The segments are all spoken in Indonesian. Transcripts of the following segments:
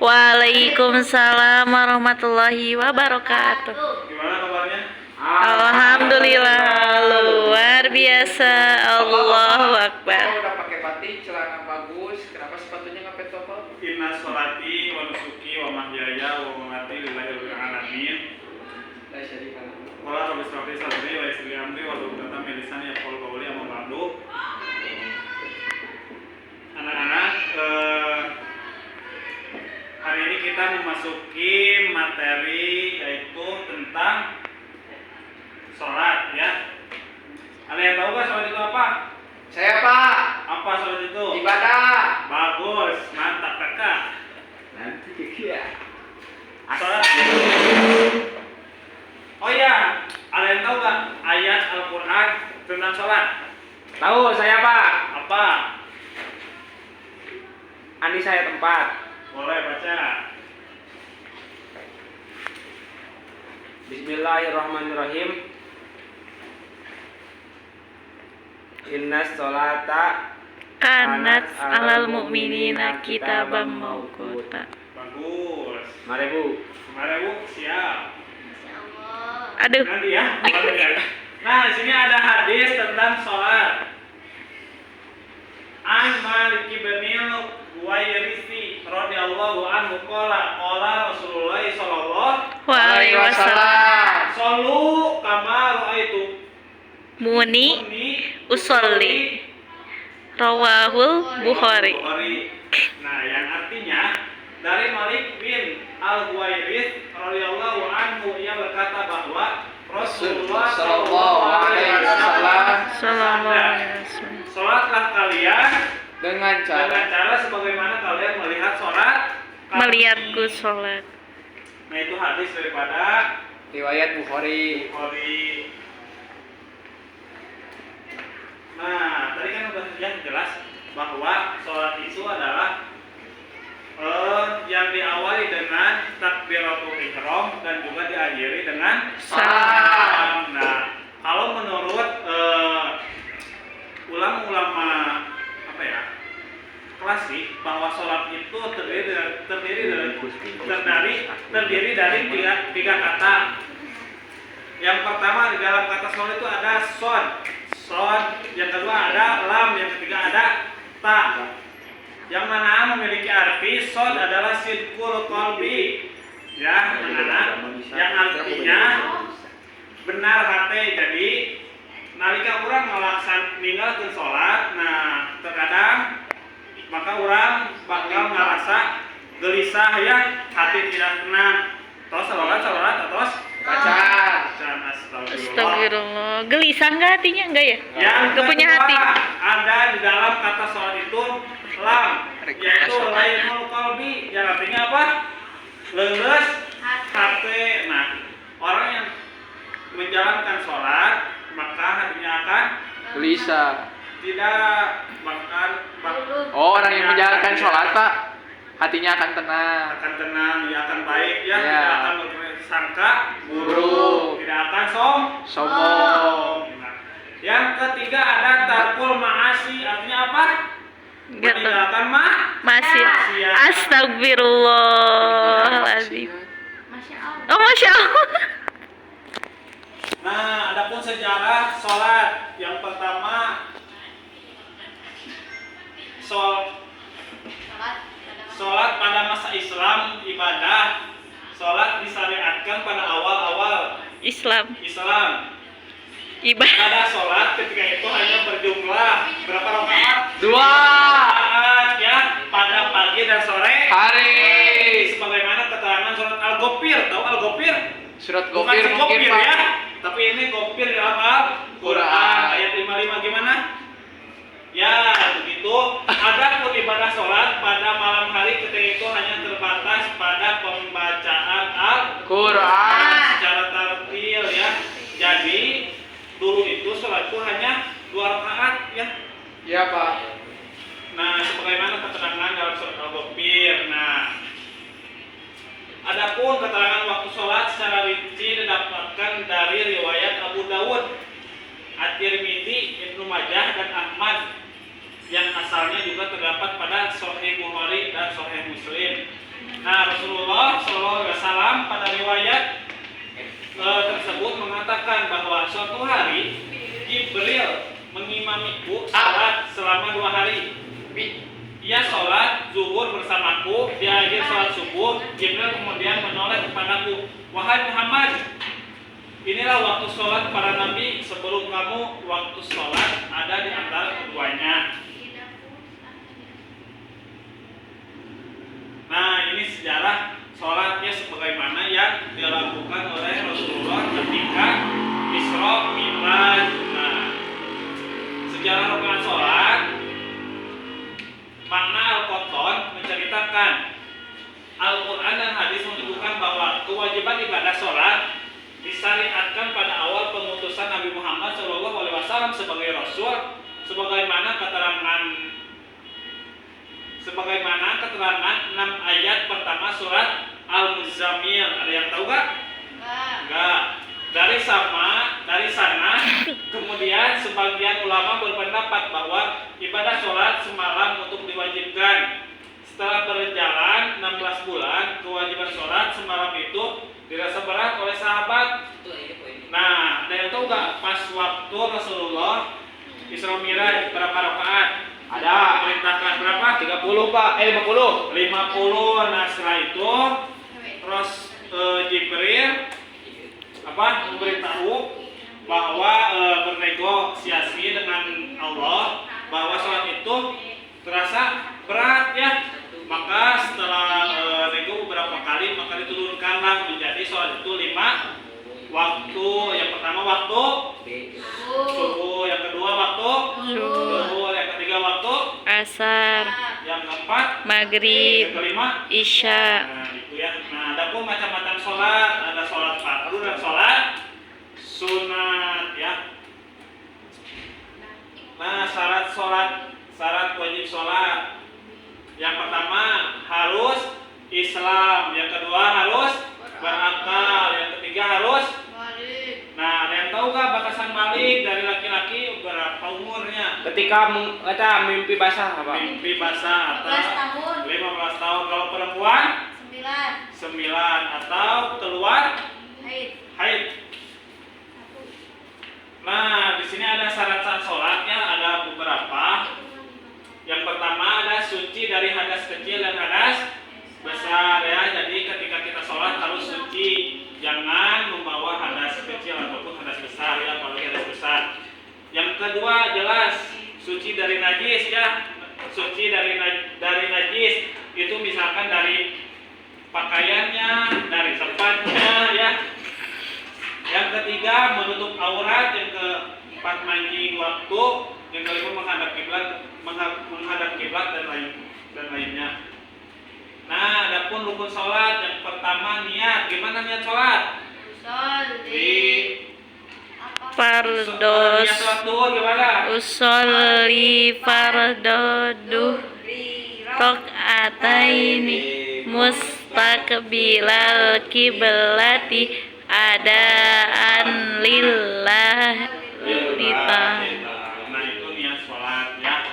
Waalaikumsalam warahmatullahi wabarakatuh. Gimana kabarnya? Alhamdulillah luar biasa. Allahu Akbar. Udah pakai batik, celana bagus. Kenapa sepatunya ngapet topel? Inna sholati wa nusuki wa mahyaya wa mamati lillahi rabbil alamin. Wala rabbi shrahli sadri wa yassir li amri wa hlul 'uqdatam min lisani yafqahu qawli amma ba'du. Anak-anak, hari ini kita memasuki materi yaitu tentang sholat, ya. Ada yang tahu nggak sholat itu apa? Saya Pak. Apa sholat itu? Ibadah. Bagus, mantap kakak. Nanti ya. Sholat. Oh iya, ada yang tahu nggak ayat Al-Quran tentang sholat? Tahu saya Pak. Apa? Andi saya tempat. Boleh baca. Bismillahirrahmanirrahim. Inna sholata Kanat alal mu'minina kitabam mauquta. Bagus. Mari Bu. Mari Bu, siap. Aduh. Nanti ya. Nah, di sini ada hadis tentang sholat. An Malik bin Huwairisi radhiyallahu anhu qala Rasulullah sallallahu Alaihi wasallam. Shallu kama raaitu Muni usolli. Rawahul Bukhari. Nah, yang artinya dari Malik bin Al-Huwairis radhiyallahu anhu, ia berkata bahwa Rasulullah sallallahu alaihi wasallam salatlah kalian dengan cara sebagaimana kalian melihat sholat Melihatku sholat. Nah, itu hadis daripada riwayat Bukhari. Nah, tadi kan udah jelas bahwa sholat itu adalah yang diawali dengan takbiratul ihram dan juga diakhiri dengan salam. Nah, kalau menurut ulama-ulama klasik, bahwa sholat itu terdiri dari tiga kata. Yang pertama di dalam kata sholat itu ada shod, yang kedua ada lam, yang ketiga ada ta. Yang mana memiliki arti shod adalah sidqul qalbi, ya anak-anak, yang artinya benar hati. Jadi nalika orang ninggalkeun sholat, nah terkadang maka orang bakal ngerasa gelisah, ya, hati tidak tenang. Terus sholat terus baca Astagfirullah. Gelisah nggak hatinya? Enggak ya? Yang Nggak punya hati. Ada di dalam kata sholat itu lam, yaitu lainul qalbi, yang artinya apa? Leles hati. Nah, orang yang menjalankan sholat maka hatinya akan Gelisah. tidak bahkan Orang yang menjalankan sholat Pak, hatinya akan tenang. dia akan baik, ya. Ya. Tidak akan bersangka Buruk. tidak akan Sombong. Nah, yang ketiga ada tarkul ma'asi, artinya apa? Nggak tahu. Meninggalkan Masih. Astagfirullahaladzim. Oh, Masya Allah. Nah, adapun sejarah sholat, yang pertama sholat pada masa Islam ibadah. Sholat disyariatkan pada awal-awal Islam. Ibadah. Ada sholat ketika itu hanya berjumlah berapa rakaat? 2 Rakaat, ya, pada pagi dan sore hari. Sebagaimana keterangan surat Al-Ghafir. Tahu Al-Ghafir? Surat Bukan Ghafir si mungkin Ghafir, Pak. ya, tapi ini Ghafir di dalam Al-Quran ayat 55 gimana? Ya, begitu. Adapun ibadah sholat pada malam hari ketika itu hanya terbatas pada pembacaan Quran. secara tartil, ya. Jadi dulu itu sholat itu hanya 2 rakaat, ya. Ya Pak. Nah, sebagaimana keterangan dalam surat Al-Ghafir. Nah, adapun keterangan waktu sholat secara rinci didapatkan dari riwayat Abu Dawud, At-Tirmidzi, Ibnu Majah dan Ahmad, yang asalnya juga terdapat pada Sahih Bukhari dan Sahih Muslim. Nah, Rasulullah SAW pada riwayat tersebut mengatakan bahwa suatu hari Jibril mengimamiku salat selama 2 hari. Ia sholat zuhur bersamaku, di akhir sholat subuh, Jibril kemudian menoleh kepadaku, wahai Muhammad, inilah waktu sholat para nabi, sebelum kamu waktu sholat ada di antara keduanya. Nah, ini sejarah sholatnya sebagaimana yang dilakukan oleh Rasulullah ketika Isra Mi'raj. Nah, sejarah rakaat sholat. Makna Al-Qotton menceritakan Al-Quran dan hadis menunjukkan bahwa kewajiban ibadah sholat disyariatkan pada awal pengutusan Nabi Muhammad SAW sebagai Rasul, sebagaimana keterangan 6 ayat pertama surat Al-Muzammil. Ada yang tahu gak? Enggak. Dari sana, kemudian sebagian ulama berpendapat bahwa ibadah sholat semalam untuk diwajibkan. Setelah berjalan 16 bulan, kewajiban sholat semalam itu dirasa berat oleh sahabat. Nah, ada yang tahu gak pas waktu Rasulullah Isra Mi'raj berapa rakaat? Ada. Perintahkan berapa? 30 Pak, 50. 50. Nah, setelah itu terus Jibril memberitahu bahwa bernegosiasi dengan Allah bahwa sholat itu terasa berat ya. Maka setelah nego beberapa kali, maka diturunkanlah menjadi sholat itu 5 waktu. Yang pertama waktu subuh, yang kedua waktu zuhur, yang ketiga waktu Asar, yang keempat maghrib, yang kelima isya. Nah, itu ya. Nah, ada pun macam-macam sholat, ada sholat fardu dan sholat sunat ya. Nah, syarat wajib sholat. Yang pertama harus Islam, yang kedua harus berakal, yang ketiga harus balik. Nah, ada yang tahu gak batasan balik dari laki-laki berapa umurnya? Ketika mimpi basah apa? Mimpi basah atau 15 tahun. 15 tahun. Kalau perempuan 9 atau keluar haid. Nah, di sini ada syarat-syarat sholatnya, ada beberapa. Yang pertama ada suci dari hadas kecil dan hadas besar ya. Jadi ketika kita sholat harus suci, jangan membawa hadas kecil ataupun hadas besar ya, apalagi hadas besar. Yang kedua jelas suci dari najis ya. Suci dari najis itu misalkan dari pakaiannya, dari tempatnya ya. Yang ketiga menutup aurat, yang keempat mancing waktu, yang kelima menghadap kiblat dan lainnya. Nah, adapun rukun sholat yang pertama niat. Gimana niat sholat? Fardos, Niat sholat duhur gimana? usolli fardoduh rok'ataini mustaqbilal kiblati adaan lillah Nah, itu niat sholat ya.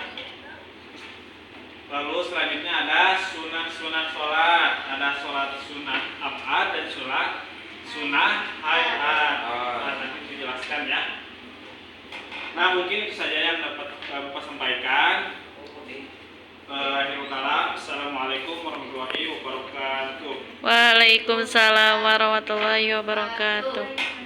Lalu selanjutnya ada sunat sholat. Ada sholat sunat abad dan sunat hayat. Nanti dijelaskan ya. Nah, mungkin itu saja yang dapat Bapak sampaikan. Akhirul kalam. Assalamualaikum warahmatullahi wabarakatuh. Waalaikumsalam warahmatullahi wabarakatuh.